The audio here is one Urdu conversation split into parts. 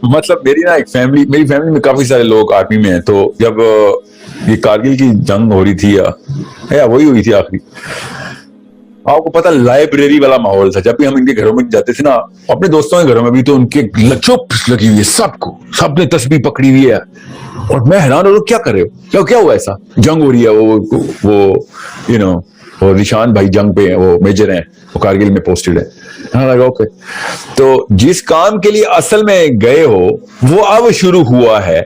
مطلب میری فیملی میں کافی سارے لوگ آرمی میں ہیں. تو جب یہ کارگل کی جنگ ہو رہی تھی یا وہی ہوئی تھی آخری, آپ کو پتا لائبریری والا ماحول تھا. جب بھی ہم ان کے گھروں میں جاتے تھے نا, اپنے دوستوں کے گھروں میں بھی, تو ان کے چپ لگی ہوئی ہے, سب نے تسبیح پکڑی ہوئی ہے. اور میں حیران ہو رہا ہوں, کیا کر رہے ہو, کیا ہوا ایسا؟ جنگ ہو رہی ہے, وہ نشان بھائی جنگ پہ ہیں, وہ میجر ہیں, وہ کارگل میں پوسٹڈ ہے. اوکے, تو جس کام کے لیے اصل میں گئے ہو وہ اب شروع ہوا ہے,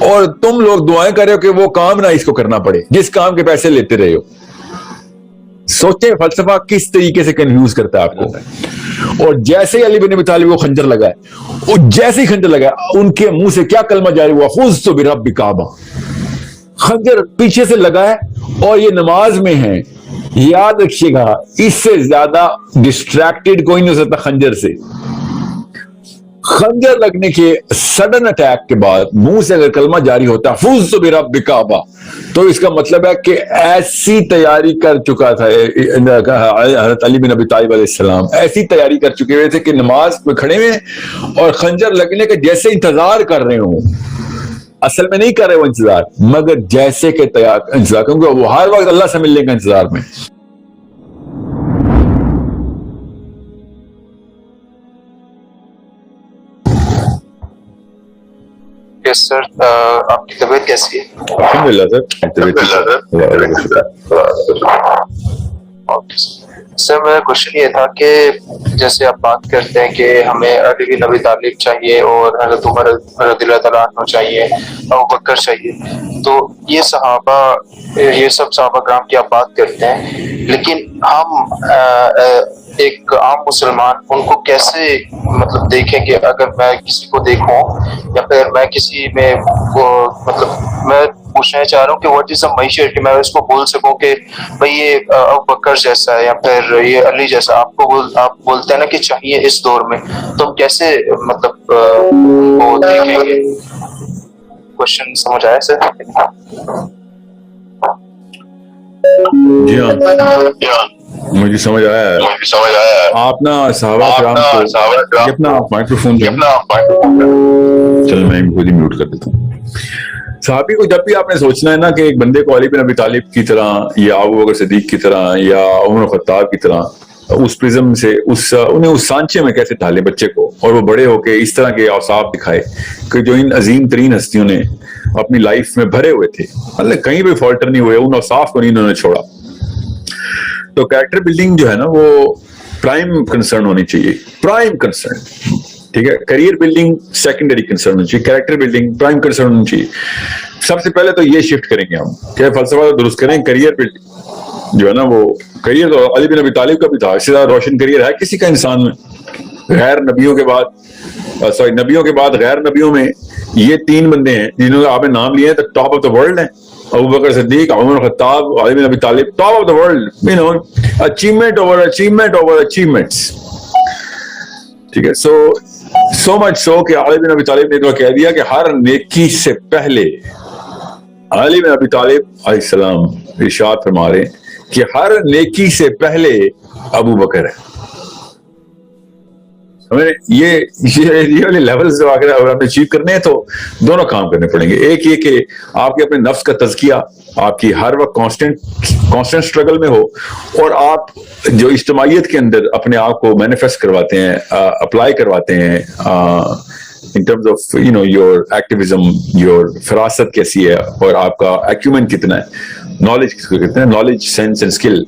اور تم لوگ دعائیں کر رہے ہو کہ وہ کام نہ اس کو کرنا پڑے جس کام کے پیسے لیتے رہے ہو. سوچیں فلسفہ کس طریقے سے کنفیوز کرتا ہے آپ کو. اور جیسے ہی علی بن ابی طالب کو خنجر لگا ہے, اور جیسے ہی خنجر لگا ہے, ان کے منہ سے کیا کلمہ جاری ہوا, خذت برب کعبہ. خنجر پیچھے سے لگا ہے اور یہ نماز میں ہے. یاد رکھیے گا, اس سے زیادہ ڈسٹریکٹڈ کوئی نہیں ہو سکتا خنجر سے. خنجر لگنے کے سڈن اٹیک کے بعد منہ سے اگر کلمہ جاری ہوتا ہے فُزْتُ بِرَبِّ کعبہ, تو اس کا مطلب ہے کہ ایسی تیاری کر چکا تھا حضرت علی بن ابی طالب علیہ السلام, ایسی تیاری کر چکے ہوئے تھے کہ نماز میں کھڑے ہوئے اور خنجر لگنے کے جیسے انتظار کر رہے ہوں. اصل میں نہیں کر رہے وہ انتظار, مگر جیسے کہ انتظار, کیونکہ وہ ہر وقت اللہ سے ملنے کا انتظار میں. یس سر, آپ کی طبیعت کیسی ہے؟ الحمدللہ سر میرا کوشچن یہ تھا کہ جیسے آپ بات کرتے ہیں کہ ہمیں علی بن ابی طالب چاہیے اور حضرت عمر رضی اللہ تعالیٰ عنہ چاہیے, ابوبکر چاہیے, تو یہ سب صحابہ کرام کی آپ بات کرتے ہیں, لیکن ہم ایک عام مسلمان ان کو کیسے مطلب دیکھیں کہ اگر میں کسی کو دیکھوں یا پھر میں کسی میں مطلب میں پوچھنا چاہ رہا ہوں کہ واٹ از اے معیشت, کہ میں اس کو بول سکوں کہ بھئی یہ ابوبکر جیسا ہے یا پھر یہ علی جیسا. آپ بولتے ہیں نا کہ چاہیے اس دور میں, تو ہم کیسے مطلب وہ دیکھیں گے؟ کوشچن سمجھ آیا سر؟ جی ہاں, مجھے سمجھ آیا ہے. آپ نا صحابہ کرام کو اپنا مائکروفون دیں, چلو میں خود ہی میوٹ کر دیتا ہوں. صحابی کو جب بھی آپ نے سوچنا ہے نا کہ ایک بندے کو علی بن ابی طالب کی طرح یا ابوبکر صدیق کی طرح یا عمر خطاب کی طرح اس پرزم سے انہیں اس سانچے میں کیسے ڈالے بچے کو, اور وہ بڑے ہو کے اس طرح کے اوصاف دکھائے کہ جو ان عظیم ترین ہستیوں نے اپنی لائف میں بھرے ہوئے تھے, مطلب کہیں بھی فالٹر نہیں ہوئے, ان اوصاف کو نہیں انہوں نے چھوڑا. تو کریکٹر بلڈنگ جو ہے نا وہ پرائم کنسرن ہونی چاہیے, پرائم کنسرن, ٹھیک ہے. کریئر بلڈنگ سیکنڈری کنسرن ہونی چاہیے, کریکٹر بلڈنگ پرائم کنسرن ہونی چاہیے. سب سے پہلے تو یہ شفٹ کریں گے ہم کہ فلسفہ درست کریں. کریئر بلڈنگ جو ہے نا, وہ کریئر تو علی بن ابی طالب کا بھی تھا, اس سے زیادہ روشن کریئر ہے کسی کا انسان میں؟ غیر نبیوں کے بعد نبیوں کے بعد غیر نبیوں میں یہ تین بندے ہیں جنہوں نے آپ نے نام لیے ہیں, تو ٹاپ آف دا ورلڈ ہیں. ابوبکر صدیق, عمر خطاب, علی بن ابی طالب, top of the world, achievement over achievement over achievements, ٹھیک ہے. سو مچ سو کہ علی بن ابی طالب نے تو کہہ دیا کہ ہر نیکی سے پہلے علی بن ابی طالب علیہ السلام ارشاد فرما رہے ہیں کہ ہر نیکی سے پہلے ابو بکر ہے. یہ والے لیولز جو اگر ہمیں اچیو کرنے ہیں تو دونوں کام کرنے پڑیں گے. ایک یہ کہ آپ کے اپنے نفس کا تزکیہ آپ کی ہر وقت کانسٹنٹ اسٹرگل میں ہو, اور آپ جو اجتماعیت کے اندر اپنے آپ کو مینیفیسٹ کرواتے ہیں, اپلائی کرواتے ہیں in terms of your activism, your فراست کیسی ہے اور آپ کا ایکیومنٹ کتنا ہے, نالج کس کو کہتے ہیں, نالج, سینس اینڈ اسکل.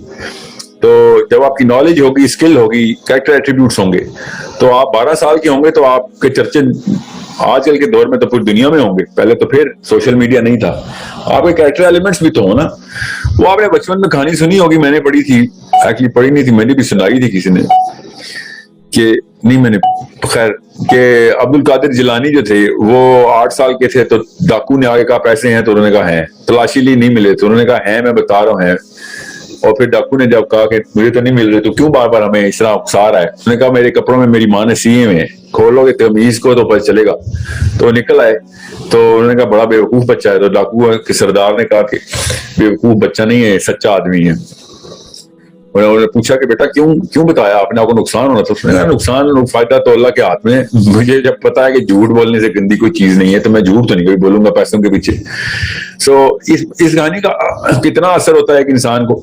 تو جب آپ کی نالج ہوگی, اسکل ہوگی, کریکٹر ایٹریبیوٹس ہوں گے, تو آپ 12 سال کے ہوں گے تو آپ کے چرچے آج کل کے دور میں تو پوری دنیا میں ہوں گے. پہلے تو پھر سوشل میڈیا نہیں تھا, آپ کے کریکٹر ایلیمنٹس بھی تو ہو نا. وہ آپ نے بچپن میں کہانی سنی ہوگی, میں نے پڑھی تھی, ایکچولی پڑھی نہیں تھی, میں نے بھی سنائی تھی کسی نے, کہ نہیں میں نے خیر کہ عبد القادر جیلانی جو تھے وہ 8 سال کے تھے, تو ڈاکو نے آگے کہا پیسے ہیں, تو انہوں نے کہا ہیں, تلاشی لی نہیں ملے, تو انہوں نے کہا ہیں میں بتا رہا ہوں ہیں, اور پھر ڈاکو نے جب کہا کہ مجھے تو نہیں مل رہے تو کیوں بار بار ہمیں اس طرح اکسا رہا ہے, انہوں نے کہا میرے کپڑوں میں میری ماں نے سیے ہوئے ہیں, کھولو گے تمیز کو تو پتہ چلے گا. تو نکل آئے, تو انہوں نے کہا بڑا بیوقوف بچہ ہے, تو ڈاکو کے سردار نے کہا کہ بیوقوف بچہ نہیں ہے, سچا آدمی ہے. انہوں نے پوچھا کہ بیٹا کیوں بتایا آپ نے, آپ کو نقصان ہونا تھا. اس نے کہا نقصان فائدہ تو اللہ کے ہاتھ میں, مجھے جب پتا ہے کہ جھوٹ بولنے سے گندی کوئی چیز نہیں ہے تو میں جھوٹ تو نہیں کبھی بولوں گا پیسوں کے پیچھے. سو اس کہانی کا کتنا اثر ہوتا ہے ایک انسان کو,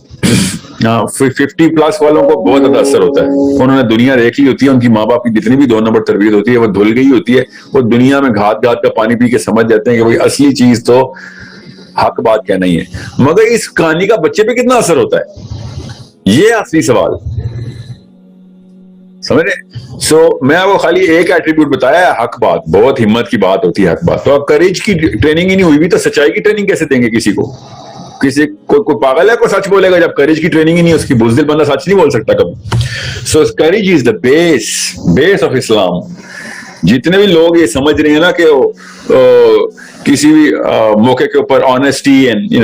50+ والوں کو بہت زیادہ اثر ہوتا ہے. انہوں نے دنیا دیکھ لی ہوتی ہے, ان کی ماں باپ کی جتنی بھی 2 نمبر تربیت ہوتی ہے وہ دھل گئی ہوتی ہے, وہ دنیا میں گھات کا پانی پی کے سمجھ جاتے ہیں کہ بھائی اصلی چیز تو حق بات کہنا ہی ہے. مگر اس کہانی کا بچے پہ کتنا اثر ہوتا ہے, یہ اصلی سوال, سمجھ رہے. سو میں آپ کو خالی ایک ایٹریبیوٹ بتایا ہے, حق بات. بہت ہمت کی بات ہوتی ہے حق بات. تو اب کریج کی ٹریننگ ہی نہیں ہوئی بھی تو سچائی کی ٹریننگ کیسے دیں گے کسی کو؟ کوئی پاگل ہے کوئی سچ بولے گا جب کریج کی ٹریننگ ہی نہیں, اس کی بزدل بندہ سچ نہیں بول سکتا کبھی. So courage is the base of Islam. جتنے بھی لوگ یہ سمجھ رہے ہیں نا کہ کسی بھی موقع کے اوپر آنےسٹی اینڈ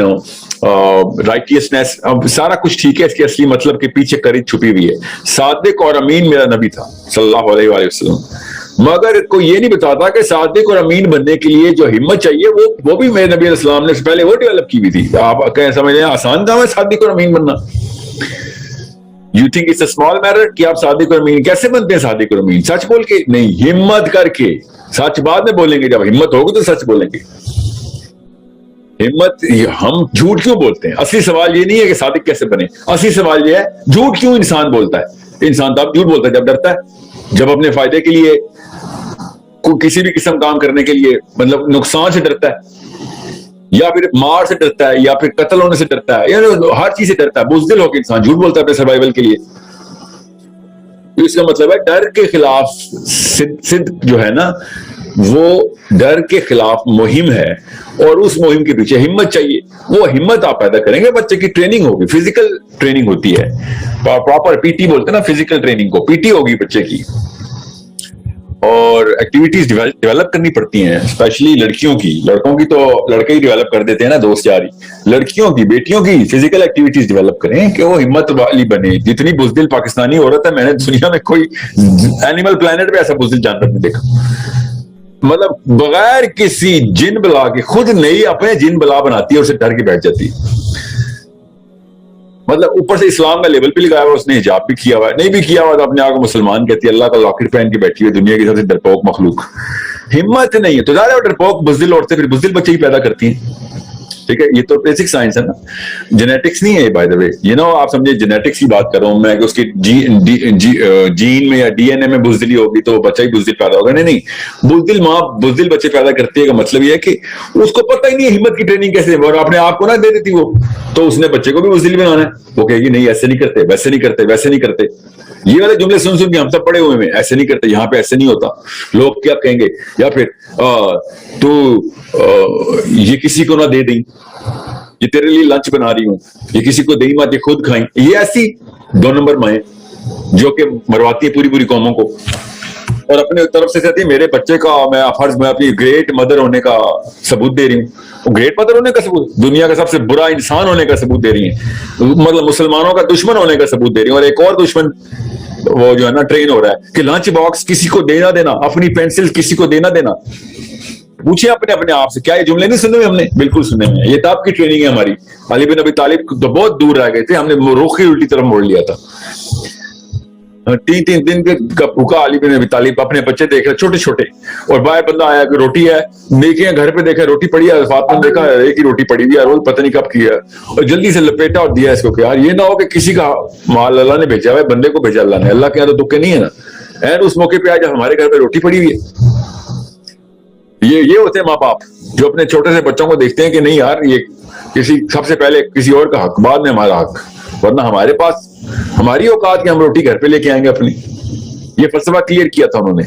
رائٹیسنس سارا کچھ ٹھیک ہے, اس کے اصلی مطلب کے پیچھے کریج چھپی ہوئی ہے. صادق اور امین میرا نبی تھا صلی اللہ علیہ وآلہ وسلم, مگر کوئی یہ نہیں بتاتا کہ صادق اور امین بننے کے لیے جو ہمت چاہیے وہ بھی میرے نبی علیہ السلام نے پہلے وہ ڈیولپ کی ہوئی تھی. آپ کہیں سمجھ رہے ہیں آسان کام ہے صادق اور امین بننا؟ You think it's a small matter کہ آپ صادق اور امین کیسے بنتے ہیں؟ صادق اور امین سچ بول کے نہیں, ہمت کر کے. سچ بعد میں بولیں گے, جب ہمت ہوگی تو سچ بولیں گے. ہمت, ہم جھوٹ کیوں بولتے ہیں؟ اصلی سوال یہ نہیں ہے کہ صادق کیسے بنے, اصلی سوال یہ ہے جھوٹ کیوں انسان بولتا ہے. انسان تب جھوٹ بولتا ہے جب ڈرتا ہے, جب اپنے فائدے کے لیے کسی بھی قسم کام کرنے کے لیے مطلب نقصان سے ڈرتا ہے, یا پھر مار سے ڈرتا ہے, یا پھر قتل ہونے سے ڈرتا ہے, یعنی ہر چیز سے ڈرتا ہے. بزدل ہو کے انسان جھوٹ بولتا ہے اپنے سروائیول کے لیے. اس کا مطلب ہے ڈر کے خلاف صدق جو ہے نا وہ ڈر کے خلاف مہم ہے, اور اس مہم کے پیچھے ہمت چاہیے. وہ ہمت آپ پیدا کریں گے. بچے کی ٹریننگ ہوگی, فزیکل ٹریننگ ہوتی ہے, پراپر پی ٹی بولتے ہیں نا فزیکل ٹریننگ کو, پی ٹی ہوگی بچے کی, اور ایکٹیویٹیز ڈیولپ کرنی پڑتی ہیں, اسپیشلی لڑکیوں کی. لڑکوں کی تو لڑکے ہی ڈیولپ کر دیتے ہیں نا دوست یاری. لڑکیوں کی, بیٹیوں کی فزیکل ایکٹیویٹیز ڈیولپ کریں کہ وہ ہمت والی بنے. جتنی بزدل پاکستانی عورت ہے, میں نے دنیا میں کوئی اینیمل پلانٹ پہ ایسا بزدل جانور نہیں دیکھا. مطلب بغیر کسی جن بلا کے خود نہیں اپنے جن بلا بناتی ہے اور اسے ڈر کے بیٹھ جاتی ہے. مطلب اوپر سے اسلام کا لیبل بھی لگایا ہوا, اس نے حجاب بھی کیا ہوا ہے, نہیں بھی کیا ہوا تو اپنے آپ کو مسلمان کہتی ہے. اللہ کا لاکر پہن کے بیٹھی ہوئی دنیا کی سب سے ڈرپوک مخلوق. ہمت نہیں ہے تو زیادہ ڈرپوک بزدل عورتیں پھر بزدل بچے ہی پیدا کرتی ہیں. ٹھیک ہے, یہ تو بیسک سائنس ہے نا, جینیٹکس نہیں ہے. بائی دا وے یہ نا آپ سمجھے جینیٹکس کی بات کر رہا ہوں میں کہ اس کی جین میں یا ڈی این اے میں بزدلی ہوگی تو بچہ ہی بزدل پیدا ہوگا. نہیں, بزدل ماں بزدل بچے پیدا کرتی ہے کا مطلب یہ ہے کہ اس کو پتہ ہی نہیں ہے ہمت کی ٹریننگ کیسے, اور اپنے آپ کو نہ دے دیتی وہ, تو اس نے بچے کو بھی بزدل بنانا ہے. وہ کہے گی نہیں ایسے نہیں کرتے, ویسے نہیں کرتے, ویسے نہیں کرتے. یہ والے جملے سن کے ہم سب پڑے ہوئے میں, ایسے نہیں کرتے, یہاں پہ ایسے نہیں ہوتا, لوگ کیا کہیں گے, یا پھر تو یہ کسی کو نہ دے دیں, یہ تیرے لیے لنچ بنا رہی ہوں, یہ کسی کو دیں مت, یہ خود کھائیں. یہ ایسی 2 نمبر مائیں جو کہ مرواتی ہے پوری قوموں کو, اور اپنے طرف سے کہتی ہے میرے بچے کا میں فرض میں اپنی گریٹ مدر ہونے کا ثبوت دے رہی ہوں. گریٹ مدر ہونے کا ثبوت, دنیا کا سب سے برا انسان ہونے کا ثبوت دے رہی ہیں, مطلب مسلمانوں کا دشمن ہونے کا ثبوت دے رہی ہیں. اور ایک اور دشمن وہ جو ہے نا ٹرین ہو رہا ہے کہ لنچ باکس کسی کو دینا دینا, اپنی پینسل کسی کو دینا دینا. پوچھیں اپنے آپ سے, کیا یہ جملے نہیں سنے ہوئے ہم نے؟ بالکل سنے ہوئے. یہ تو آپ کی ٹریننگ ہے ہماری. علی بن ابی طالب تو بہت دور رہ گئے تھے, ہم نے رخ ہی الٹی طرف موڑ لیا تھا. 3 دن کا بھوکا علی بن ابی طالب, اپنے بچے دیکھ رہے چھوٹے چھوٹے, اور باہر بندہ آیا کہ روٹی ہے, دیکھیں گھر پہ دیکھا روٹی پڑی ہے, فاطمہ نے دیکھا ایک ہی روٹی پڑی ہوئی ہے, رول پتہ نہیں کب کیا, اور جلدی سے لپیٹا اور دیا اس کو کہ یار یہ نہ ہو کہ کسی کا مال اللہ نے بھیجا ہوا ہے, بندے کو بھیجا اللہ نے. اللہ کے یہاں تو دکھ نہیں ہے نا. اینڈ اس موقع پہ آج ہمارے گھر پہ روٹی پڑی ہوئی ہے. یہ ہوتے ہیں ماں باپ جو اپنے چھوٹے سے بچوں کو دیکھتے ہیں کہ نہیں یار یہ کسی سب سے پہلے کسی اور کا حق, بعد میں ہمارا حق, ورنہ ہمارے پاس ہماری اوقات کہ ہم روٹی گھر پہ لے کے آئیں گے اپنی. یہ فلسفہ کلیئر کیا تھا انہوں نے,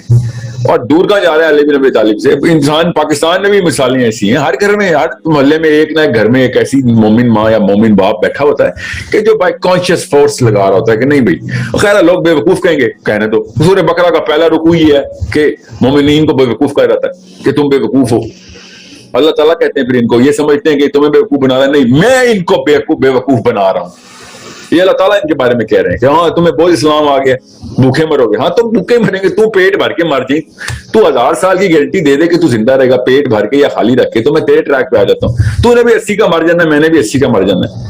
اور دور کا جا رہا ہے علی بن ابی طالب سے. انسان پاکستان میں بھی مثالیں ایسی ہیں, ہر گھر میں, ہر محلے میں ایک نہ ایک گھر میں ایک ایسی مومن ماں یا مومن باپ بیٹھا ہوتا ہے کہ جو بائی کانشیس فورس لگا رہا ہوتا ہے کہ نہیں بھائی. خیر لوگ بے وقوف کہیں گے, کہنے دو. سورہ بقرہ کا پہلا رکوع یہ ہے کہ مومنین کو بے وقوف کہا جاتا ہے کہ تم بے وقوف ہو. اللہ تعالیٰ کہتے ہیں پھر ان کو, یہ سمجھتے ہیں کہ تمہیں بے وقوف بنا رہا ہے, نہیں میں ان کو بے وقوف بنا رہا ہوں. یہ اللہ تعالیٰ ان کے بارے میں کہہ رہے ہیں کہ ہاں تمہیں بہت اسلام آ گیا, بھوکے مرو گے. ہاں تم بھوکے مریں گے, تو پیٹ بھر کے مر جائیں, تو 1000 سال کی گارنٹی دے دے کہ تو زندہ رہے گا پیٹ بھر کے یا خالی رکھ کے, تو میں تیرے ٹریک پہ آ جاتا ہوں. تو نے بھی 80 کا مر جانا ہے, میں نے بھی 80 کا مر جانا ہے.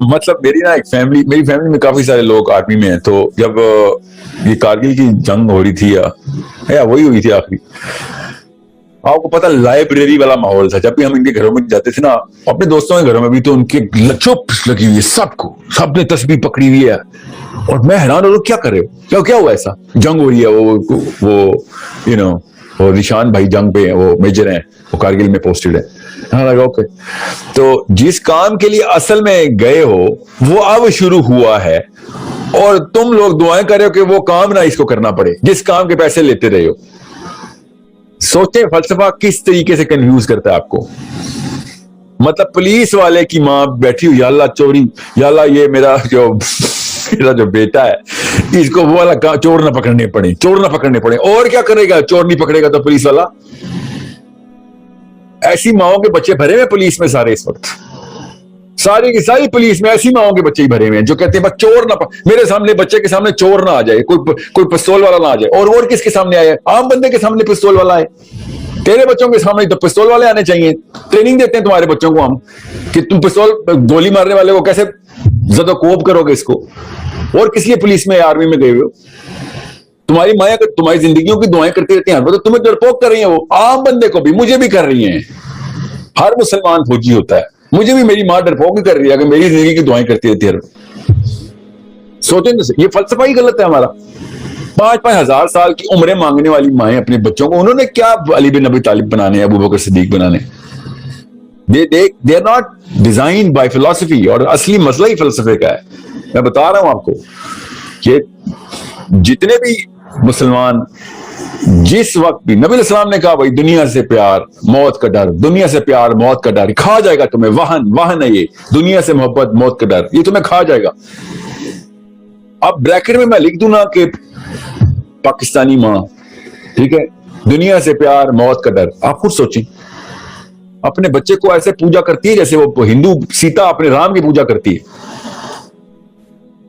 مطلب میری فیملی میں کافی سارے لوگ آرمی میں ہیں. تو جب یہ کارگل کی جنگ ہو رہی تھی یا وہی ہوئی تھی آخری, آپ کو پتا لائبریری والا ماحول تھا. جب بھی ہم ان کے گھروں میں جاتے تھے نا, اپنے دوستوں کے گھروں میں بھی, تو ان کے چپ لگی ہوئی ہے سب نے تسبیح پکڑی ہوئی ہے. اور میں حیران ہو رہا, کیا کر رہے ہو, کیا ہوا, ایسا جنگ ہو رہی ہے, وہ نشان بھائی جنگ پہ وہ میجر ہیں, وہ کارگل میں پوسٹڈ ہے. اوکے, تو جس کام کے لیے اصل میں گئے ہو وہ اب شروع ہوا ہے, اور تم لوگ دعائیں کر رہے ہو کہ وہ کام نہ اس کو کرنا پڑے جس کام کے پیسے لیتے رہے ہو. سوچیں فلسفہ کس طریقے سے کنفیوز کرتا ہے آپ کو. مطلب پولیس والے کی ماں بیٹھی ہوئی, یا اللہ چوری, یا اللہ یہ میرا جو بیٹا ہے اس کو وہ والا چور نہ پکڑنے پڑے. اور کیا کرے گا, چور نہیں پکڑے گا تو پولیس والا. ایسی ماؤں کے بچے بھرے ہوئے پولیس میں سارے اس وقت, ساری کی ساری پولیس میں ایسی ماؤں کے بچے ہی بھرے ہوئے ہیں جو کہتے ہیں بس چور نہ میرے سامنے, بچے کے سامنے چور نہ آ جائے, کوئی پستول والا نہ آ جائے. اور کس کے سامنے آئے, عام بندے کے سامنے پستول والا ہے. تیرے بچوں کے سامنے تو پستول والے آنے چاہیے. ٹریننگ دیتے ہیں تمہارے بچوں کو ہم کہ تم پستول گولی مارنے والے کو کیسے زد و کوب کرو گے اس کو. اور کس لیے پولیس میں آرمی میں گئے ہوئے ہو. تمہاری مائیں تمہاری زندگیوں کی دعائیں کرتی رہتی ہیں, تمہیں ڈرپوک کر رہی ہیں, وہ عام بندے کو بھی, مجھے بھی کر رہی ہیں. ہر مسلمان فوجی ہوتا ہے, مجھے بھی میری ماں ڈرپوک ہی کر رہی ہے کہ میری زندگی کی دعائیں کرتی رہتی ہے. سوچیں یہ فلسفہ ہی غلط ہے ہمارا. 5-5 ہزار سال کی عمریں مانگنے والی مائیں اپنے بچوں کو, انہوں نے کیا علی بن ابی طالب بنانے, ابو بکر صدیق بنانے. they are not designed by philosophy. اور اصلی مسئلہ ہی فلسفے کا ہے. میں بتا رہا ہوں آپ کو کہ جتنے بھی مسلمان جس وقت بھی, نبی علیہ السلام نے کہا بھائی دنیا سے پیار موت کا ڈر, دنیا سے پیار موت کا ڈر, کھا جائے گا تمہیں. وہن ہے یہ دنیا سے محبت موت کا ڈر, یہ تمہیں کھا جائے گا. اب بریکٹ میں لکھ دوں نا کہ پاکستانی ماں, ٹھیک ہے, دنیا سے پیار موت کا ڈر. آپ خود سوچیں, اپنے بچے کو ایسے پوجا کرتی ہے جیسے وہ ہندو سیتا اپنے رام کی پوجا کرتی ہے.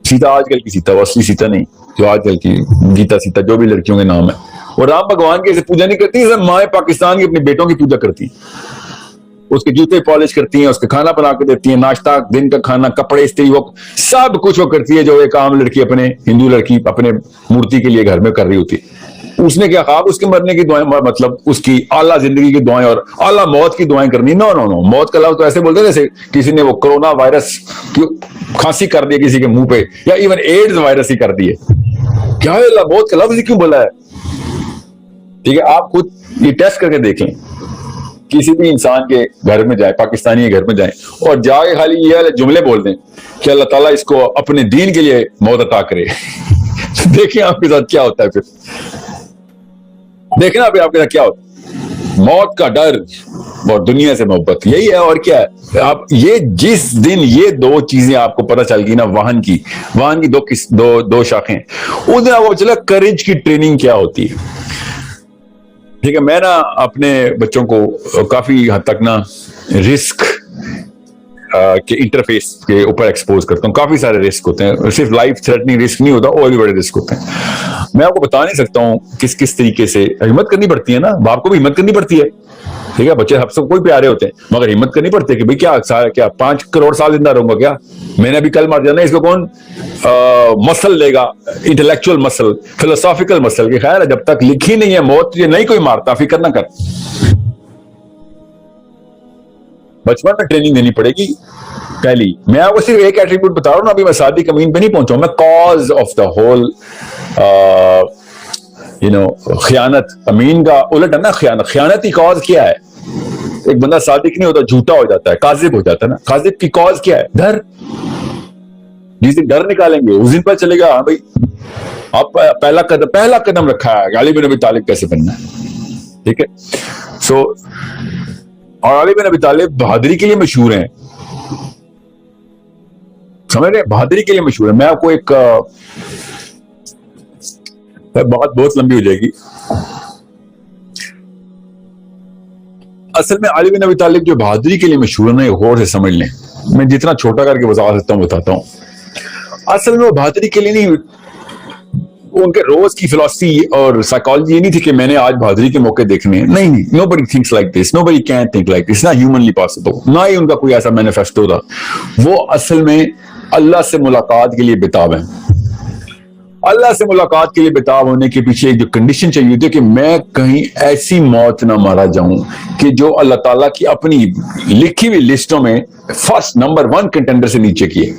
سیتا آج کل کی سیتا, وہ اصلی سیتا نہیں جو آج کل کی گیتا سیتا جو بھی لڑکیوں کے نام ہے. اور رام بھگوان کی ایسے پوجا نہیں کرتی جیسے مائیں پاکستان کی اپنے بیٹوں کی پوجا کرتی ہیں. اس کے جوتے پالش کرتی ہیں, اس کے کھانا بنا کے دیتی ہیں, ناشتہ دن کا کھانا, کپڑے استری, وہ سب کچھ وہ کرتی ہے جو ایک عام لڑکی اپنے ہندو لڑکی اپنے مورتی کے لیے گھر میں کر رہی ہوتی ہے. اس نے کیا خواب اس کے مرنے کی دعائیں, مطلب اس کی اعلیٰ زندگی کی دعائیں اور اعلیٰ موت کی دعائیں کرنی. نو موت کا لفظ تو ایسے بولتے ہیں جیسے کسی نے وہ کرونا وائرس کی کھانسی کر دی کسی کے منہ پہ, یا ایون ایڈز وائرس ہی کر دیے. کیا ہے اللہ موت کا لفظ ہی کیوں بولا ہے. ٹھیک ہے, آپ خود یہ ٹیسٹ کر کے دیکھیں, کسی بھی انسان کے گھر میں جائیں, پاکستانی کے گھر میں جائیں, اور جا کے خالی یہ والے جملے بول دیں کہ اللہ تعالیٰ اس کو اپنے دین کے لیے موت عطا کرے. دیکھیں آپ کے ساتھ کیا ہوتا ہے. پھر دیکھنا آپ کے ساتھ کیا ہوتا ہے. موت کا ڈر اور دنیا سے محبت, یہی ہے. اور کیا ہے, آپ یہ جس دن یہ دو چیزیں آپ کو پتہ چل گئی نا, وہن کی دو شاخیں, اس دن آپ کو چلا کریج کی ٹریننگ کیا ہوتی ہے. ٹھیک ہے, میں نا اپنے بچوں کو کافی حد تک نا رسک کے انٹرفیس کے اوپر ایکسپوز کرتا ہوں. کافی سارے رسک ہوتے ہیں, صرف لائف تھریٹنگ رسک نہیں ہوتا, اور بھی بڑے رسک ہوتے ہیں. میں آپ کو بتا نہیں سکتا ہوں کس طریقے سے ہمت کرنی پڑتی ہے نا. باپ کو بھی ہمت کرنی پڑتی ہے, ٹھیک ہے, بچے سب کوئی پیارے ہوتے ہیں, مگر ہمت کرنی پڑتی ہے کہ بھائی کیا 5 کروڑ سال زندہ رہوں گا کیا, میں نے ابھی کل مار جانا, اس کو کون مسل لے گا, انٹلیکچوئل مسل, فلسافیکل مسل, کہ خیر جب تک لکھی نہیں ہے موت یہ نہیں کوئی مارتا, فکر نہ کر. بچپن میں ٹریننگ دینی پڑے گی پہلی. میں آپ کو صرف ایک ایٹریبیوٹ بتا رہا ہوں نا, ابھی میں صادق امین پہ نہیں پہنچا ہوں, میں کاز آف دا ہول خیانت. امین کا الٹ ہے نا خیانت ہی کاز کیا ہے. ایک بندہ صادق نہیں ہوتا, جھوٹا ہو جاتا ہے, کاذب ہو جاتا ہے نا. کاذب کی کاز کیا ہے, ڈر. جس دن ڈر نکالیں گے اس دن پتہ چلے گا ہاں بھائی آپ پہلا قدم رکھا ہے علی بن ابی طالب کیسے بننا ہے. ٹھیک ہے, سو اور علی بن ابی طالب بہادری کے لیے مشہور ہیں, سمجھ رہے ہیں, بہادری کے لیے مشہور ہے. میں آپ کو ایک بات بہت لمبی ہو جائے گی. اصل میں علی بن ابی طالب جو بہادری کے لیے مشہور ہے نا, یہ غور سے سمجھ لیں, میں جتنا چھوٹا کر کے بتا سکتا ہوں بتاتا ہوں. اصل میں وہ بہادری کے لیے نہیں, ان کے روز کی فلسفی اور سائیکالوجی یہ نہیں تھی کہ میں نے آج بہادری کے موقع دیکھنے ہیں. نہیں, nobody thinks like this, nobody can think like this, not humanly possible. نہ ہی ان کا کوئی ایسا مینیفیسٹو تھا. وہ اصل میں اللہ سے ملاقات کے لیے بتاؤ ہیں. اللہ سے ملاقات کے لیے بتاؤ ہونے کے پیچھے ایک جو کنڈیشن چاہیے ہوتی ہے کہ میں کہیں ایسی موت نہ مارا جاؤں کہ جو اللہ تعالیٰ کی اپنی لکھی ہوئی لسٹوں میں فرسٹ نمبر 1 کنٹینڈر سے نیچے کیے.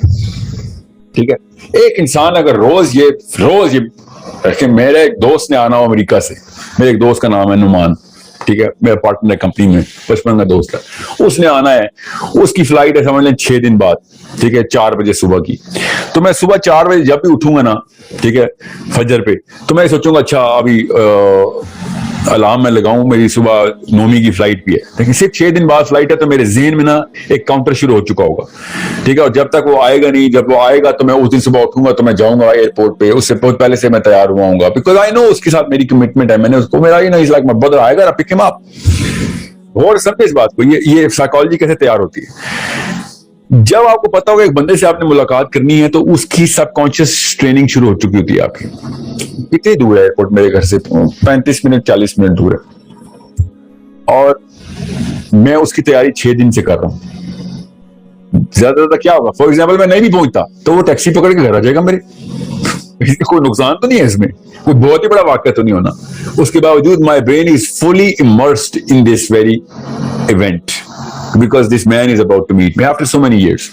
ٹھیک ہے, ایک انسان اگر روز یہ کہ میرے ایک دوست نے آنا ہو امریکہ سے, میرے ایک دوست کا نام ہے نعمان, ٹھیک ہے, میرا پارٹنر ہے کمپنی میں, بچپن کا دوست ہے, اس نے آنا ہے, اس کی فلائٹ ہے سمجھ لیں 6 دن بعد, ٹھیک ہے, 4 بجے صبح کی. تو میں صبح 4 بجے جب بھی اٹھوں گا نا, ٹھیک ہے, فجر پہ, تو میں سوچوں گا اچھا ابھی الارم میں لگاؤں, میری صبح 9 کی فلائٹ بھی ہے, لیکن صرف 6 دن بعد فلائٹ ہے, تو میرے ذہن میں نا ایک کاؤنٹر شروع ہو چکا ہوگا. ٹھیک ہے, اور جب تک وہ آئے گا نہیں, جب وہ آئے گا تو میں اس دن صبح اٹھوں گا تو میں جاؤں گا ایئرپورٹ پہ, اس سے بہت پہلے سے میں تیار ہوا ہوں گا, بیکاز آئی نو اس کے ساتھ میری کمٹمنٹ ہے. میں نے اس کو میرا میں بدر آئے گا, پک ہم اپ. اور سمجھے اس بات کو, یہ سائیکالوجی کیسے تیار ہوتی ہے. جب آپ کو پتا ہوگا ایک بندے سے آپ نے ملاقات کرنی ہے تو اس کی سب کانشیس ٹریننگ شروع ہو چکی ہوتی ہے آپ کی. کتنی دور ہے ایئرپورٹ میرے گھر سے؟ 35 منٹ 40 منٹ دور ہے, اور میں اس کی تیاری 6 دن سے کر رہا ہوں. زیادہ زیادہ کیا ہوگا, فار ایگزامپل میں نہیں بھی پہنچتا تو وہ ٹیکسی پکڑ کے گھر آ جائے گا میرے, کوئی نقصان تو نہیں ہے اس میں, کوئی بہت ہی بڑا واقعہ تو نہیں ہونا. اس کے باوجود my brain is fully immersed in this very event because this man is about to meet me after so many years.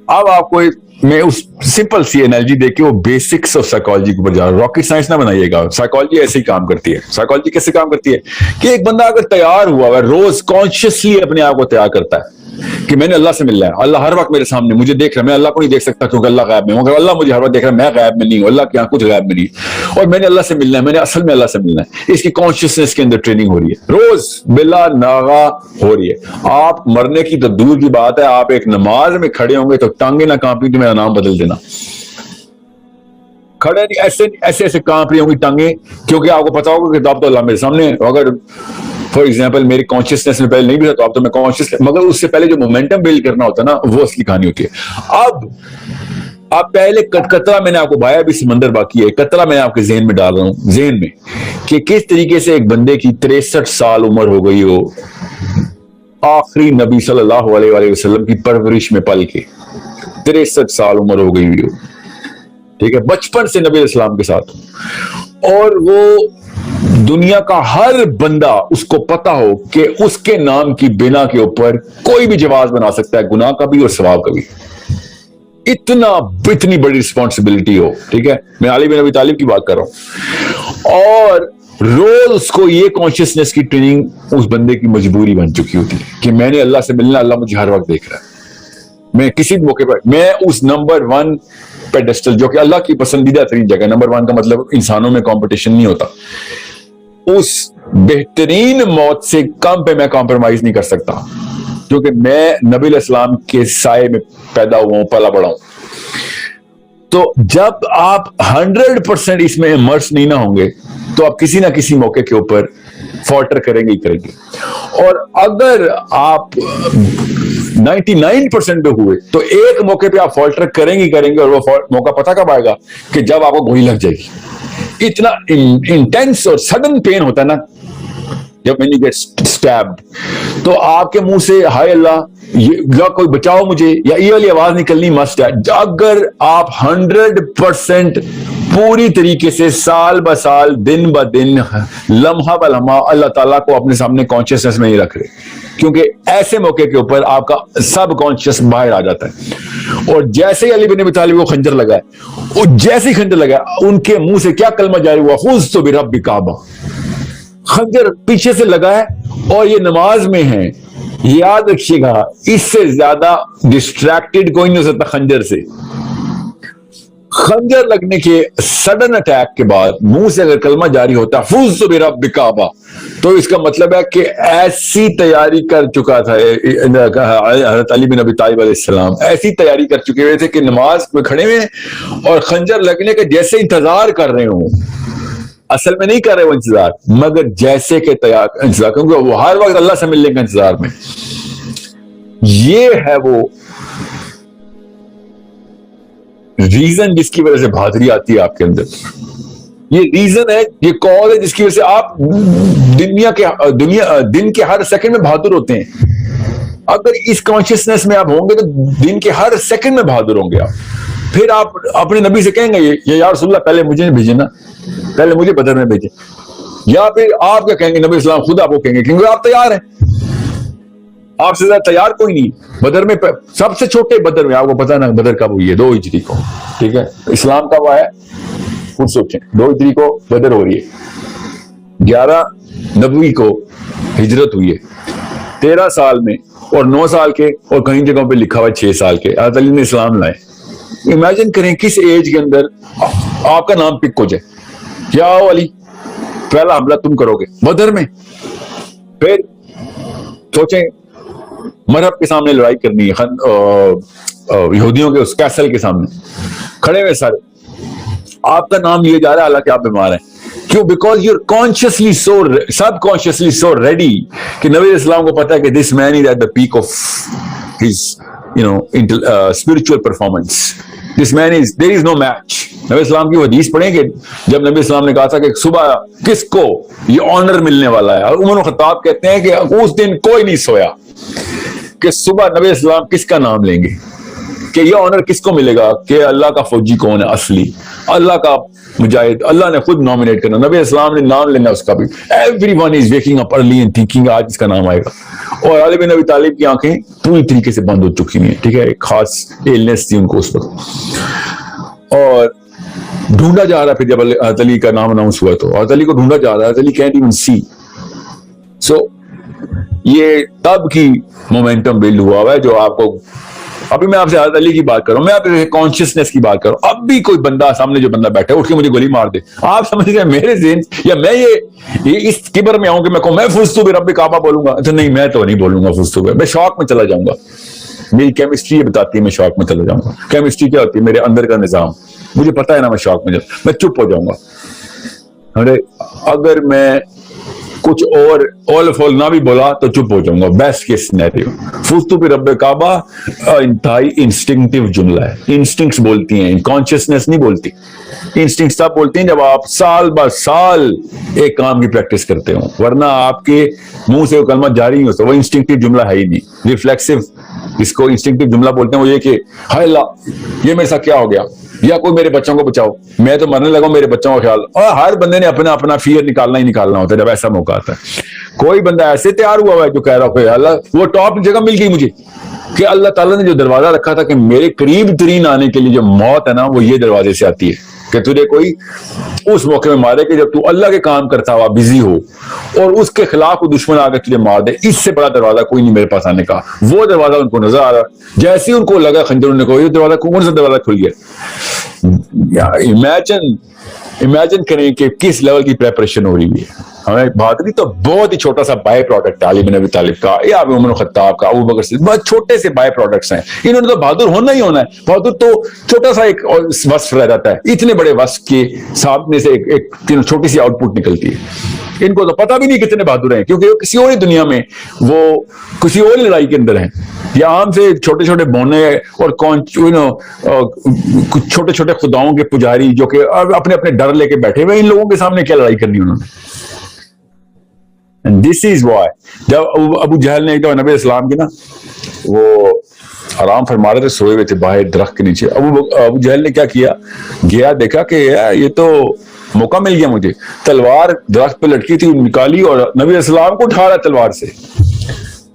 اب آپ کو میں اس سمپل سی انالوجی دے کے وہ بیسکس آف سائیکالوجی کے اوپر جا رہا ہوں. راکٹ سائنس نہ بنائیے گا, سائیکالوجی ایسے ہی کام کرتی ہے. سائیکالوجی کیسے کام کرتی ہے کہ ایک بندہ اگر تیار ہوا ہے, روز کانشیسلی اپنے آپ کو تیار کرتا ہے کہ میں نے اللہ سے ملنا ہے, اللہ ہر وقت میرے سامنے مجھے دیکھ رہا ہے, میں اللہ کو نہیں دیکھ سکتا کیونکہ اللہ غائب میں ہوں, اگر اللہ مجھے ہر وقت دیکھ رہا ہے, میں غائب میں نہیں ہوں, اللہ کے یہاں کچھ غائب میں نہیں, اور میں نے اللہ سے ملنا ہے, میں نے اصل میں اللہ سے ملنا ہے. اس کی کانشیسنس کے اندر ٹریننگ ہو رہی ہے, روز بلا ناغا ہو رہی ہے. آپ مرنے کی تو دور کی بات ہے, آپ ایک نماز میں کھڑے ہوں گے تو ٹانگیں نہ کانپی تو میرا نام بدل دینا. کھڑے نہیں, ایسے ایسے کانپ رہی ہوں گی ٹانگیں, کیونکہ آپ کو پتا ہوگا کہ اب تو اللہ میرے سامنے. اگر فار ایگزامپل میری کانشیسنس میں پہلے نہیں بھی تھا تو اب تو میں کانشیس, مگر اس سے پہلے جو مومنٹم بلڈ کرنا ہوتا ہے نا, وہ اصلی کہانی ہوتی ہے. اب پہلے قطرہ میں نے آپ کو بھایا بھی سمندر باقی ہے, قطرہ میں آپ کے ذہن میں ڈال رہا ہوں, ذہن میں کہ کس طریقے سے ایک بندے کی 63 سال عمر ہو گئی ہو, آخری نبی صلی اللہ علیہ وآلہ وسلم کی پرورش میں پل کے 63 سال عمر ہو گئی ہوئی ہو, ٹھیک ہے, بچپن سے نبی اسلام کے ساتھ, اور وہ دنیا کا ہر بندہ اس کو پتا ہو کہ اس کے نام کی بنا کے اوپر کوئی بھی جواز بنا سکتا ہے, گناہ کا بھی اور ثواب کا بھی. اتنی بڑی رسپانسبلٹی ہو, ٹھیک ہے, میں علی بن ابی طالب کی بات کر رہا ہوں, اور روز اس کو یہ کانشیسنس کی ٹریننگ اس بندے کی مجبوری بن چکی ہوتی ہے کہ میں نے اللہ سے ملنا, اللہ مجھے ہر وقت دیکھ رہا ہے. میں کسی موقع پر میں اس نمبر 1 پیڈسٹل, جو کہ اللہ کی پسندیدہ ترین جگہ, نمبر 1 کا مطلب انسانوں میں کمپٹیشن نہیں ہوتا, اس بہترین موت سے کم پہ میں کمپرومائز نہیں کر سکتا, کیونکہ میں نبی علیہ السلام کے سائے میں پیدا ہوا ہوں, پلا بڑا ہوں. تو جب آپ 100% اس میں امرس نہیں نہ ہوں گے تو آپ کسی نہ کسی موقع کے اوپر فالٹر کریں گے ہی کریں گے. اور اگر آپ 99% پہ ہوئے تو ایک موقع پہ آپ فالٹر کریں گے, اور وہ موقع پتہ کب آئے گا کہ جب آپ کو گولی لگ جائے گی. اتنا انٹینس اور سڈن پین ہوتا ہے نا جب when you get stabbed, تو آپ کے منہ سے ہائے اللہ یا کوئی بچاؤ مجھے, یا یہ والی آواز نکلنی مسٹ ہے. اگر آپ 100% پوری طریقے سے سال ب سال, دن ب دن, لمحہ ب لمحہ اللہ تعالیٰ کو اپنے سامنے کانشیسنس میں نہیں رکھ رہے, کیونکہ ایسے موقع کے اوپر آپ کا سب کانشیس باہر آ جاتا ہے. اور جیسے ہی علی بن ابی طالب کو خنجر لگا ہے, اور جیسے ہی خنجر لگا ان کے منہ سے کیا کلمہ جاری ہوا, فزت برب کعبہ. خنجر پیچھے سے لگا ہے اور یہ نماز میں ہے. یاد رکھیے گا, اس سے زیادہ ڈسٹریکٹڈ کوئی نہیں ہو سکتا خنجر سے. خنجر لگنے کے سڈن اٹیک کے بعد منہ سے اگر کلمہ جاری ہوتا ہے فزت برب کعبہ, تو اس کا مطلب ہے کہ ایسی تیاری کر چکا تھا حضرت علی بن ابی طالب علیہ السلام, ایسی تیاری کر چکے ہوئے تھے کہ نماز میں کھڑے ہوئے اور خنجر لگنے کے جیسے انتظار کر رہے ہوں. اصل میں نہیں کر رہے وہ انتظار, مگر جیسے کہ انتظار, کیونکہ وہ ہر وقت اللہ سے ملنے کا انتظار میں. یہ ہے وہ ریزن جس کی وجہ سے بہادری آتی ہے آپ کے اندر، یہ ریزن ہے، یہ کال ہے جس کی وجہ سے آپ دن کے ہر سیکنڈ میں بہادر ہوتے ہیں. اگر اس کانشیسنیس میں آپ ہوں گے تو دن کے ہر سیکنڈ میں بہادر ہوں گے آپ. پھر آپ اپنے نبی سے کہیں گے یہ یا رسول اللہ پہلے مجھے بھیجے نا، پہلے مجھے بدر میں بھیجے. یا پھر آپ کیا کہیں گے، نبی اسلام خود آپ کو کہیں گے کیونکہ آپ تیار ہیں، آپ سے زیادہ تیار کوئی نہیں. بدر میں سب سے چھوٹے بدر میں، آپ کو پتا نا بدر کب ہوئی ہے؟ 2 ہجری کو. ٹھیک ہے، اسلام کب آیا خود سوچیں. 2 ہجری کو بدر ہو رہی ہے، 11 نبوی کو ہجرت ہوئی ہے. 13 سال میں اور 9 سال کے، اور کہیں جگہوں پہ لکھا ہوا 6 سال کے حضرت علی نے اسلام لائے. امیجن کریں کس ایج کے اندر آپ کا نام پک ہو جائے، کیا ہو علی پہلا حملہ تم کرو گے بدر میں. پھر سوچیں مرحب کے سامنے لڑائی کرنی ہے، یہودیوں کے اس کیسل کے سامنے کھڑے ہوئے سارے، آپ کا نام لیے جا رہا ہے حالانکہ آپ بیمار ہیں. کیوں؟ بیکاز یو آر کانشیسلی سب کانشیسلی سو ریڈی کہ نبی اسلام کو پتا ہے کہ this man is at the peak of his spiritual performance. This man is, there is no match. نبی اسلام کی وہ حدیث پڑھیں کہ جب نبی اسلام نے کہا تھا کہ صبح کس کو یہ آنر ملنے والا ہے، اور عمر الخطاب کہتے ہیں کہ اس دن کوئی نہیں سویا کہ صبح نبی اسلام کس کا نام لیں گے، کہ یہ آنر کس کو ملے گا، کہ اللہ کا فوجی کون ہے اصلی، اللہ کا مجاہد، اللہ نے خود نامنیٹ کرنا، نبی اسلام نے نام لینا اس کا بھی. Everyone is waking up early and thinking آج اس کا نام آئے گا. اور علی بن ابی طالب کی آنکھیں پوری طریقے سے بند ہو چکی ہیں. ٹھیک ہے، ایک خاص ایلنس تھی ان کو اس وقت، اور ڈھونڈا جا رہا. پھر جب حضرت علی کا نام اناؤنس ہوا تو حضرت علی کو ڈھونڈا جا رہا ہے، حضرت علی can't even see. سو یہ تب کی مومنٹم بلڈ ہوا ہے جو آپ کو. ابھی میں آپ سے حضرت علی کی بات کروں، میں آپ سے کانشیسنیس کی بات کروں. اب بھی کوئی بندہ سامنے جو بندہ بیٹھا ہے اٹھ کے مجھے گولی مار دے، آپ سمجھ گئے میرے ذہن یا میں یہ اس کبر میں آؤں کہ میں کہوں میں فزتو برب کعبہ بولوں گا؟ تو نہیں، میں تو نہیں بولوں گا فزتو برب، میں شوق میں چلا جاؤں گا. میری کیمسٹری یہ بتاتی ہے میں شوق میں چلا جاؤں گا. کیمسٹری کیا ہوتی ہے؟ میرے اندر کا نظام، مجھے پتا ہے نا میں شوق میں میں چپ ہو جاؤں گا. اگر میں کچھ اور اول فول نہ بھی بولا تو چپ ہو جاؤں گا. Best case scenario. فزتو برب کعبہ انتہائی انسٹنکٹیو جملہ ہے، انسٹنکٹس بولتی ہیں، کانشیسنیس نہیں بولتی. انسٹنکٹس تب بولتی ہیں جب آپ سال بر سال ایک کام کی پریکٹس کرتے ہو، ورنہ آپ کے منہ سے وہ کلمہ جاری نہیں ہوتا. وہ انسٹنکٹیو جملہ ہے ہی نہیں. ریفلیکسو جس کو انسٹنکٹیو جملہ بولتے ہیں وہ یہ کہ ہائے اللہ یہ میرے ساتھ کیا ہو گیا، یا کوئی میرے بچوں کو بچاؤ، میں تو مرنے لگا ہوں، میرے بچوں کا خیال. اور ہر بندے نے اپنا اپنا فیئر نکالنا ہی نکالنا ہوتا ہے جب ایسا موقع آتا ہے. کوئی بندہ ایسے تیار ہوا ہے جو کہہ رہا ہو اللہ، وہ ٹاپ جگہ مل گئی مجھے کہ اللہ تعالیٰ نے جو دروازہ رکھا تھا کہ میرے قریب ترین آنے کے لیے جو موت ہے نا وہ یہ دروازے سے آتی ہے کہ تجھے کوئی اس موقع میں مارے کہ جب تو اللہ کے کام کرتا ہوا بزی ہو اور اس کے خلاف کوئی دشمن آ کے تجھے مار دے. اس سے بڑا دروازہ کوئی نہیں میرے پاس آنے کا. وہ دروازہ ان کو نظر آ رہا، جیسے ہی ان کو لگا خنجر نے کہا یہ دروازہ کون سا دروازہ کھل گیا. امیجن کریں کہ کس لیول کی پریپریشن ہو رہی ہے. ہمیں بہادری تو بہت ہی چھوٹا سا بائی پروڈکٹ ہے علی بن ابی طالب کا یا عمر الخطاب کا، ابو بکر سے بہت چھوٹے سے بائی پروڈکٹس ہیں. انہوں نے تو بہادر ہونا ہی ہونا ہے. بہادر تو چھوٹا سا ایک وصف رہ جاتا ہے، اتنے بڑے وصف کے سامنے سے ایک چھوٹی سی آؤٹ پٹ نکلتی ہے. ان کو تو پتہ بھی نہیں کتنے بہادر ہیں کیونکہ وہ کسی اور ہی دنیا میں، وہ کسی اور لڑائی کے اندر ہیں. یا عام سے چھوٹے چھوٹے بونے اور چھوٹے چھوٹے خداؤں کے پجاری جو کہ اپنے اپنے ڈر لے کے بیٹھے ہوئے، ان لوگوں کے سامنے کیا لڑائی کرنی انہوں نے. This is why جب ابو جہل نے ایک دفعہ نبی اسلام کی نا وہ آرام فرما رہے تھے، سوئے ہوئے تھے باہر درخت کے نیچے. ابو جہل نے کیا کیا، گیا دیکھا کہ یہ تو موقع مل گیا مجھے. تلوار درخت پہ لٹکی تھی، نکالی اور نبی اسلام کو اٹھا رہا تلوار سے.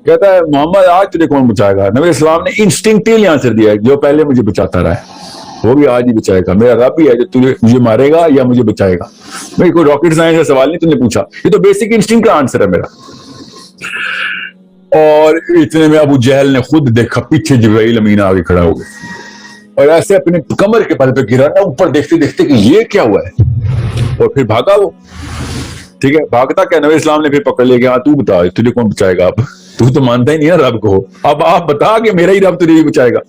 کہتا ہے محمد آج تجھے کون بچائے گا؟ نبی اسلام نے انسٹنکٹیولی آنسر دیا جو پہلے مجھے بچاتا رہا ہے وہ بھی آج ہی بچائے گا. میرا رب ہی ہے جو تجھے مجھے مارے گا یا مجھے بچائے گا. بھائی کوئی راکٹ سائنس کا سوال نہیں تم نے پوچھا، یہ تو بیسک انسٹنکٹ کا آنسر ہے میرا. اور اتنے میں ابو جہل نے خود دیکھا پیچھے جبرائیل امین آگے کھڑا ہو گیا اور ایسے اپنے کمر کے بل پہ گرا نا اوپر دیکھتے دیکھتے کہ یہ کیا ہوا ہے، اور پھر بھاگا وہ. ٹھیک ہے، بھاگتا کیا، نبی اسلام نے پھر پکڑ لیا کہ ہاں تو بتا تجھے کون بچائے گا. اب تو مانتا ہی نہیں نا رب کو، اب آپ بتا کہ میرا ہی رب تجھے ہی بچائے گا.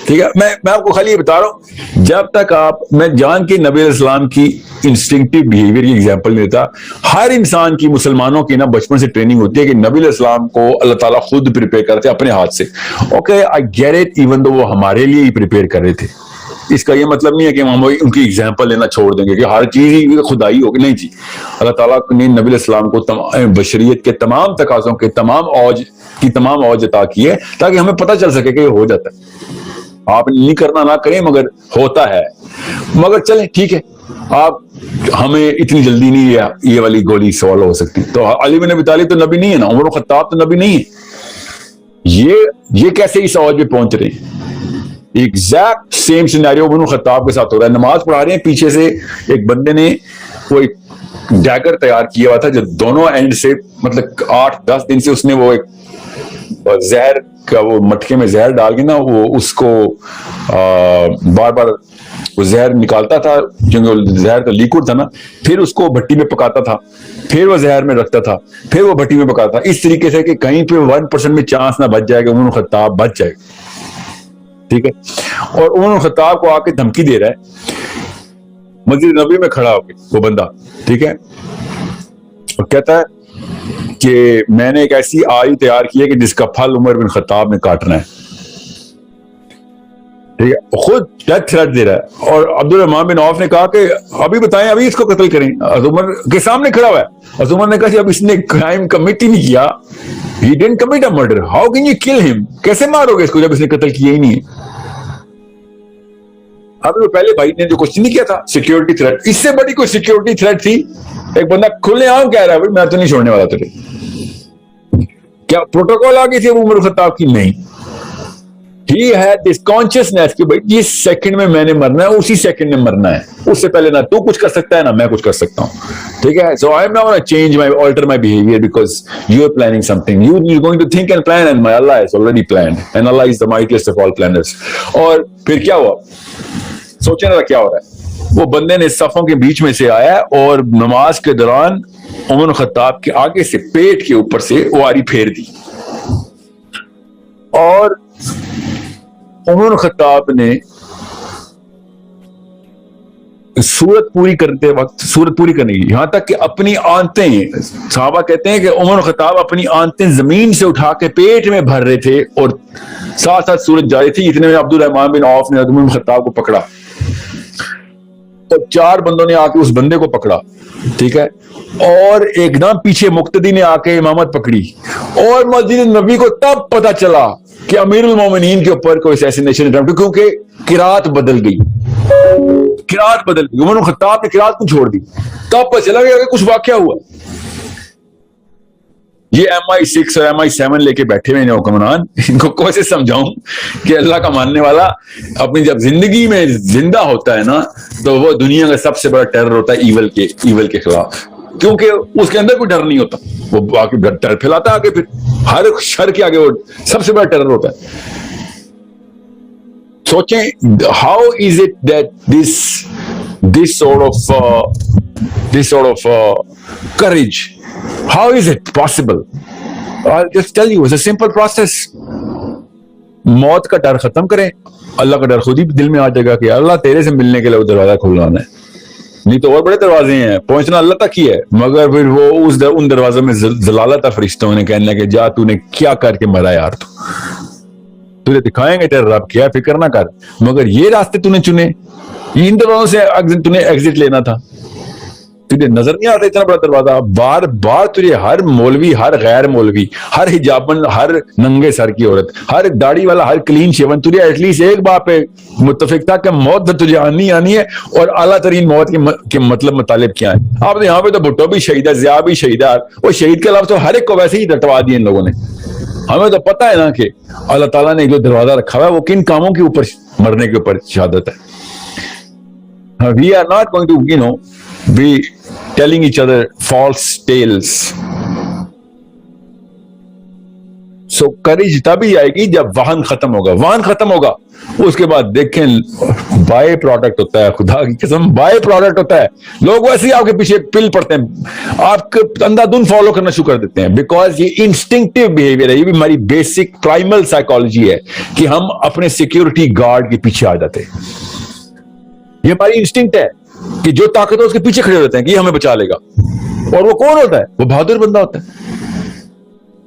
ٹھیک ہے، میں آپ کو خالی یہ بتا رہا ہوں جب تک میں جان کے نبی علیہ السلام کی انسٹنکٹیو بیہیویئر کی ایگزامپل نہیں دیتا. ہر انسان کی، مسلمانوں کی نا بچپن سے ٹریننگ ہوتی ہے کہ نبی علیہ السلام کو اللہ تعالیٰ خود پریپیئر کرتے اپنے ہاتھ سے. Okay I get it, even though وہ ہمارے لیے ہی پریپیئر کر رہے تھے اس کا یہ مطلب نہیں ہے کہ ہم ان کی اگزامپل لینا چھوڑ دیں گے کہ ہر چیز ہی خدائی ہوگی، نہیں جی. اللہ تعالیٰ نے نبی علیہ السلام کو بشریت کے تمام تقاضوں کے تمام اوج عطا کی ہے تاکہ ہمیں پتہ چل سکے کہ یہ ہو جاتا ہے. آپ نہیں کرنا نہ کریں مگر ہوتا ہے. مگر چلیں ٹھیک ہے، آپ ہمیں اتنی جلدی نہیں یہ والی گولی سوال ہو سکتی. تو علی بن ابی طالب تو نبی نہیں ہے نا، عمر الخطاب تو نبی نہیں ہے. یہ کیسے اس اوج پہ پہنچ رہے ہیں؟ ایگزیکٹ سیم سینیریو عمر الخطاب کے ساتھ ہو رہا ہے. نماز پڑھا رہے ہیں، پیچھے سے ایک بندے نے وہ ایک ڈیگر تیار کیا ہوا تھا جو دونوں اینڈ سے مطلب 8-10 دن سے اس نے وہ ایک زہر کا وہ مٹکے میں زہر ڈال کے نا وہ اس کو بار بار وہ زہر نکالتا تھا، کیونکہ زہر تو لیکوڈ تھا نا، پھر اس کو بھٹی میں پکاتا تھا، پھر وہ زہر میں رکھتا تھا، پھر وہ بھٹی میں پکاتا تھا، اس طریقے سے کہ کہیں پہ 1% میں چانس نہ بچ جائے کہ عمر الخطاب بچ جائے. ٹھیک ہے. اور عمر الخطاب کو آ کے دھمکی دے رہا ہے مسجد نبوی میں کھڑا ہو کے وہ بندہ، ٹھیک ہے، اور کہتا ہے کہ میں نے ایک ایسی آئی تیار کی ہے کہ جس کا پھل عمر بن خطاب نے کاٹنا ہے. ٹھیک ہے، خود ڈیتھ تھریٹ دے رہا ہے. اور عبد الرحمن بن عوف نے کہا کہ ابھی بتائیں، ابھی اس کو قتل کریں. عمر کے سامنے کھڑا ہوا ہے. عمر نے کہا کہ اب اس نے کرائم کمٹ ہی نہیں کیا، he didn't commit a murder, how can you kill him؟ کیسے مارو گے اس کو جب اس نے قتل کیا ہی نہیں ہے؟ اب وہ پہلے بھائی نے جو کوشچن نہیں کیا تھا سیکیورٹی تھریٹ، اس سے بڑی کوئی سیکیورٹی تھریٹ تھی؟ ایک بندہ کھلے عام کہہ رہا ہے میں تو نہیں چھوڑنے والا تجھے. کیا پروٹوکول آ گئی تھی عمر الخطاب کی؟ نہیں. He had this consciousness کہ بھائی جس سیکنڈ میں نے مرنا ہے اسی سیکنڈ میں مرنا ہے، اس سے پہلے نہ تو کچھ کر سکتا ہے نہ میں کچھ کر سکتا ہوں. ٹھیک ہے. So I'm not going to change alter my behavior because you are planning something. You're going to think and plan and my Allah has already planned and Allah is the mightiest of all planners. اور پھر کیا ہوا؟ سوچیں ذرا کیا ہو رہا ہے. وہ بندے نے صفوں کے بیچ میں سے آیا اور نماز کے دوران عمر الخطاب کے آگے سے پیٹ کے اوپر سے واری پھیر دی. اور عمر الخطاب نے سورت پوری کرتے وقت سورت پوری کرنے کی، یہاں تک کہ اپنی آنتیں، صحابہ کہتے ہیں کہ عمر الخطاب اپنی آنتیں زمین سے اٹھا کے پیٹ میں بھر رہے تھے اور ساتھ ساتھ سورت جاری تھی. اتنے میں عبد الرحمن بن عوف نے عمر الخطاب کو پکڑا تو 4 بندوں نے آ کے اس بندے کو پکڑا. ٹھیک ہے. اور ایک دم پیچھے مقتدی نے آ کے امامت پکڑی. اور مسجد نبی کو تب پتا چلا کہ امیر المومنین کے اوپر کوئی اسیسینیشن اٹمپٹ، کیونکہ قرات بدل گئی. عمر الخطاب نے قرات کو چھوڑ دی. تب پتا چلا کہ کچھ واقعہ ہوا. یہ MI6 اور MI7 لے کے بیٹھے ہوئے ہیں حکمران، ان کو کیسے سمجھاؤں کہ اللہ کا ماننے والا اپنی جب زندگی میں زندہ ہوتا ہے نا تو وہ دنیا کا سب سے بڑا ٹیرر ہوتا ہے ایول کے خلاف، کیونکہ اس کے اندر کوئی ڈر نہیں ہوتا. وہ آگے ڈر پھیلاتا ہے، آگے پھر ہر شر کے آگے وہ سب سے بڑا ٹیرر ہوتا ہے. سوچیں how is it that this sort of courage, how is it possible? I'll just tell you, it's a simple process. موت کا ڈر ختم کریں، اللہ کا ڈر خود ہی دل میں آ جائے گا کہ اللہ تیرے سے ملنے کے لیے وہ دروازہ کھلوانا ہے. نہیں تو اور بڑے دروازے ہیں، پہنچنا اللہ تک ہی ہے، مگر پھر وہ ان دروازوں میں ضلالت ہے. فرشتوں نے کہنے کہ جا تو نے کیا کر کے مرا یار، تجھے دکھائیں گے تیرا رب کیا، فکر نہ کر. مگر یہ راستے تو نے چنے، ان دروازوں سے تو نے ایگزٹ لینا تھا. تجھے نظر نہیں آتا اتنا بڑا دروازہ. بار بار تجھے ہر مولوی، ہر غیر مولوی، ہر حجابن، ہر ننگے سر کی عورت، ہر داڑھی والا، ہر کلین شیون، تجھے ایٹ لیسٹ ایک بات پہ متفق تھا کہ موت تجھے آنی ہے. اور اعلیٰ ترین موت کے مطلب مطالب کیا ہے؟ آپ یہاں پہ تو بھٹو بھی شہید ہے، ضیاء بھی شہید ہے، وہ شہید کے علاوہ تو ہر ایک کو ویسے ہی رٹوا دیے ان لوگوں نے. ہمیں تو پتہ ہے نا کہ اللہ تعالیٰ نے جو دروازہ رکھا ہوا ہے وہ کن کاموں کے اوپر مرنے کے اوپر شہادت ہے. We are not going to, be telling each other false tales. So courage تبھی آئے گی جب وہن ختم ہوگا. اس کے بعد دیکھیں بائی پروڈکٹ ہوتا ہے، خدا کی قسم بائی پروڈکٹ ہوتا ہے. لوگ ویسے ہی آپ کے پیچھے پل پڑتے ہیں، آپ کو اندھا دھند فالو کرنا شروع کر دیتے ہیں، بیکاز یہ انسٹنکٹیو بیہیویئر ہے. یہ بھی ہماری بیسک پرائمل سائیکالوجی ہے کہ ہم اپنے سیکیورٹی گارڈ کے پیچھے آ جاتے ہیں. یہ ہماری انسٹنکٹ ہے کہ جو طاقت ہے اس کے پیچھے کھڑے ہوتے ہیں کہ یہ ہمیں بچا لے گا. اور وہ کون ہوتا ہے؟ وہ بہادر بندہ ہوتا ہے.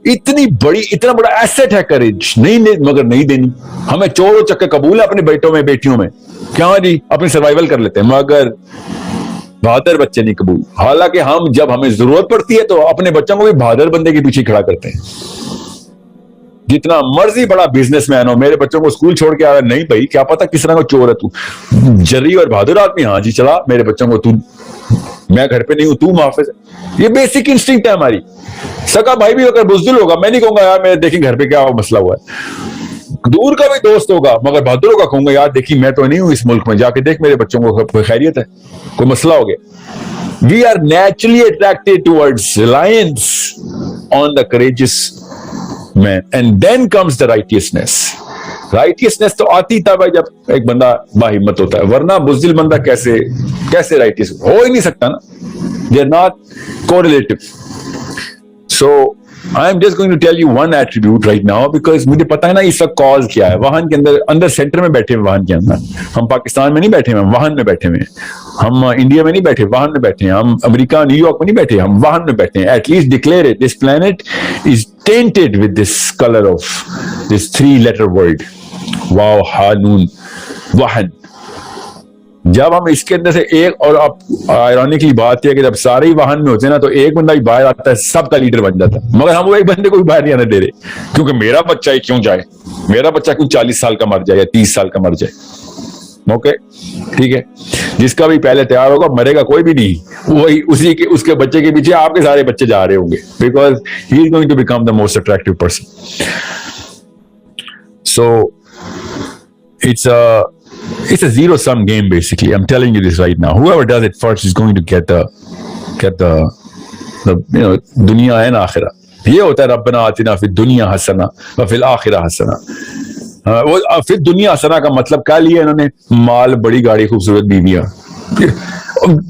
اتنی بڑی اتنا بڑا ایسٹ ہے کریج, مگر نہیں دینی. ہمیں چور و چکے قبول ہے اپنے بیٹوں میں بیٹیوں میں, کیا جی اپنی سروائیول کر لیتے ہیں, مگر بہادر بچے نہیں قبول. حالانکہ ہم جب ہمیں ضرورت پڑتی ہے تو اپنے بچوں کو بھی بہادر بندے کے پیچھے کھڑا کرتے ہیں. جتنا مرضی بڑا بزنس مین ہو, میرے بچوں کو اسکول چھوڑ کے آ رہا ہے, نہیں بھائی کیا پتا کس طرح کا چور ہے تو, جری اور بہادر آدمی, ہاں جی چلا میرے بچوں کو, میں گھر پہ نہیں ہوں تو محافظ ہے. یہ بیسک انسٹنکٹ ہے ہماری. سگا بھائی بھی اگر بزدل ہوگا, میں نہیں کہوں گا یار میں دیکھیں گھر پہ کیا مسئلہ ہوا ہے, دور کا بھی دوست ہوگا مگر بہادروں کا کہوں گا یار دیکھیے میں تو نہیں ہوں اس ملک میں, جا کے دیکھ میرے بچوں کو کوئی خیریت ہے, کوئی مسئلہ ہو گیا. We are naturally attracted towards reliance on the courageous man, and then comes the righteousness. Righteousness تو آتی تب ہے جب ایک بندہ باہمت ہوتا ہے, ورنہ بزدل بندہ کیسے righteous ہو ہی نہیں سکتا نا. They are not correlative. So I am just going to tell you one attribute right now because مجھے پتا ہے نا اس کا کاز کیا ہے. واہن کے اندر سینٹر میں بیٹھے ہیں, واہن کے اندر ہم پاکستان میں نہیں بیٹھے ہیں, واہن میں بیٹھے ہیں. ہم انڈیا میں نہیں بیٹھے, واہن میں بیٹھے ہیں. ہم امریکہ نیو یارک میں نہیں بیٹھے, ہم واہن میں بیٹھے ہیں. At least declare it, this planet is tainted with this color of this 3-letter word. واو ہانون واہن. جب ہم اس کے اندر سے ایک, اور اب آئرونکلی بات یہ ہے کہ جب سارے ہی واہن میں ہوتے ہیں نا تو ایک بندہ بھی باہر آتا ہے, سب کا لیڈر بن جاتا ہے, مگر ہم وہ ایک بندے کو بھی باہر نہیں آنے دے رہے, کیونکہ میرا بچہ ہی کیوں جائے, میرا بچہ کیوں 40 سال کا مر جائے یا 30 سال کا مر جائے. اوکے ٹھیک ہے, جس کا بھی پہلے تیار ہوگا مرے گا کوئی بھی نہیں, وہی اس کے بچے کے پیچھے آپ کے سارے بچے جا رہے ہوں گے, because he is going to become the most attractive person. So it's a zero-sum game basically. I'm telling you this right now. Whoever does it first is going to get the dunya and akhirah. یہ ہوتا ہے ربنا آتنا فی الدنیا حسنہ وفی الآخرہ حسنہ. وہ فی الدنیا حسنہ کا مطلب کیا لیا انہوں نے, مال, بڑی گاڑی, خوبصورت بیویاں.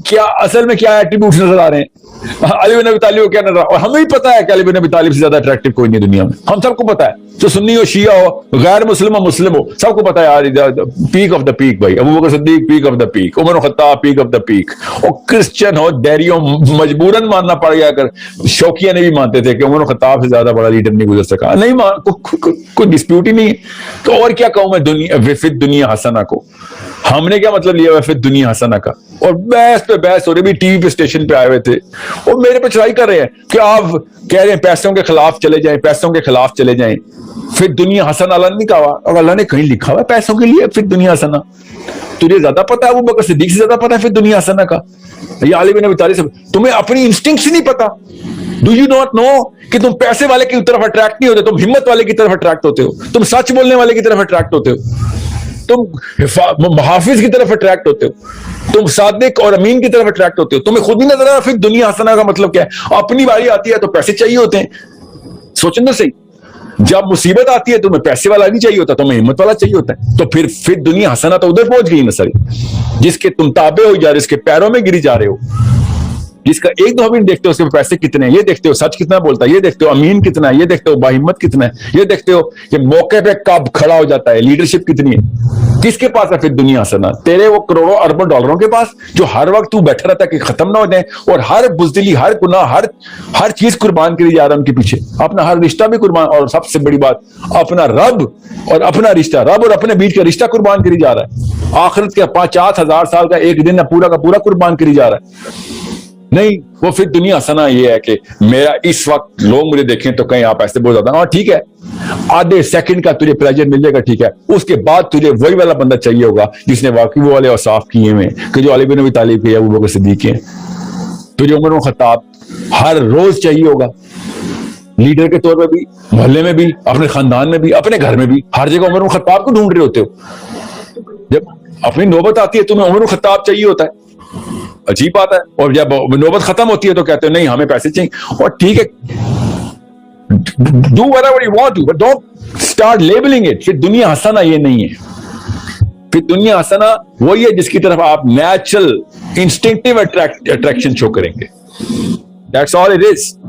کیا اصل میں کیا ایٹریبیوٹس نظر آ رہے ہیں علی بن ابی طالب کو, کیا نظر, اور ہمیں بھی پتا ہے کہ علی بن ابی طالب سے زیادہ اٹریکٹیو کوئی نہیں دنیا میں, ہم سب کو پتا ہے, جو سنی ہو, شیعہ ہو, غیر مسلم ہو, مسلم ہو, سب کو پتا ہے یار پیک آف دا پیک بھائی, ابو بکر صدیق پیک آف دا پیک, عمر خطاب پیک آف دا پیک. اور کرسچن ہو, دیری ہو, مجبوراً ماننا پڑ گیا, اگر شوقیہ نے بھی مانتے تھے کہ عمر خطاب سے زیادہ بڑا لیڈر نہیں گزر سکا, نہیں کوئی ڈسپیوٹ ہی نہیں ہے. تو اور کیا کہوں میں فی الدنیا حسنہ کو, ہم نے کیا مطلب لیا فی الدنیا حسنہ کا, اور بحث پہ بحث ہو رہی, بھی ٹی وی پہ اسٹیشن پہ آئے ہوئے تھے اور میرے پہ چڑھائی کر رہے ہیں کہ آپ کہہ رہے ہیں پیسوں کے خلاف چلے جائیں, پیسوں کے خلاف چلے جائیں. پھر دنیا حسن اللہ نے کہا, اور اللہ نے کہیں لکھا ہوا پیسوں کے لیے پھر دنیا حسنہ. تجھے زیادہ پتا ہے, ابو بکر صدیق سے زیادہ پتا ہے پھر دنیا حسنہ کا, یا علی بن ابی طالب سے. تمہیں اپنی انسٹنکٹس نہیں پتا. ڈو یو ناٹ نو کہ تم پیسے والے کی طرف اٹریکٹ نہیں ہوتے, تم ہمت والے کی طرف اٹریکٹ ہوتے ہو, تم سچ بولنے والے کی طرف اٹریکٹ ہوتے ہو, تم محافظ کی طرف اٹریکٹ ہوتے ہو, تم صادق اور امین کی طرف اٹریکٹ ہوتے ہو. تمہیں خود ہی نظر آ رہا پھر دنیا حسنہ کا مطلب کیا ہے. اپنی باری آتی ہے تو پیسے چاہیے ہوتے ہیں, سوچیں تو صحیح. جب مصیبت آتی ہے تمہیں پیسے والا نہیں چاہیے ہوتا, تمہیں ہمت والا چاہیے ہوتا ہے. تو پھر دنیا حسنہ تو ادھر پہنچ گئی نا ساری, جس کے تم تابع ہو جا رہے, اس کے پیروں میں گری جا رہے ہو, جس کا ایک دو بھی دیکھتے ہو اس کے پیسے کتنے ہیں, یہ دیکھتے ہو سچ کتنا بولتا ہے, یہ دیکھتے ہو امین کتنا ہے, یہ دیکھتے ہو باہمت کتنا ہے, یہ دیکھتے ہو کہ موقع پہ کب کھڑا ہو جاتا ہے, لیڈرشپ کتنی ہے. کس کے پاس ہے پھر دنیا حسنہ؟ تیرے وہ کروڑوں اربوں ڈالروں کے پاس, جو ہر وقت تو بیٹھا رہتا ہے کہ ختم نہ ہو جائیں, اور ہر بزدلی, ہر گناہ, ہر چیز قربان کری جا رہا ہے ان کے پیچھے, اپنا ہر رشتہ بھی قربان, اور سب سے بڑی بات اپنا رب اور اپنا رشتہ, رب اور اپنے بیچ کا رشتہ قربان کری جا رہا ہے. آخرت کے 50,000 سال کا ایک دن پورا کا پورا قربان کری جا رہا ہے. نہیں, وہ پھر دنیا حسنہ یہ ہے کہ میرا اس وقت لوگ مجھے دیکھیں تو کہیں آپ ایسے بہت زیادہ, اور ٹھیک ہے آدھے سیکنڈ کا تجھے پلیجر مل جائے گا, ٹھیک ہے, اس کے بعد تجھے وہی والا بندہ چاہیے ہوگا جس نے واقعی وہ والے اوصاف کیے ہوئے کہ جو علی بن ابی طالب کے یا ابو بکر صدیق کے. تجھے عمر خطاب ہر روز چاہیے ہوگا, لیڈر کے طور پہ بھی, محلے میں بھی, اپنے خاندان میں بھی, اپنے گھر میں بھی, ہر جگہ عمر خطاب کو ڈھونڈ رہے ہوتے ہو. جب اپنی نوبت آتی ہے تمہیں عمر خطاب چاہیے ہوتا ہے, عجیب بات ہے. اور جب نوبت ختم ہوتی ہے تو کہتے ہیں نہیں ہمیں پیسے چاہیے, اور ٹھیک ہے do whatever you want to but don't start labeling it. پھر دنیا حسنہ یہ نہیں ہے. پھر دنیا حسنہ وہی ہے جس کی طرف آپ نیچرل انسٹنکٹیو اٹریکشن شو کریں گے. That's all it is.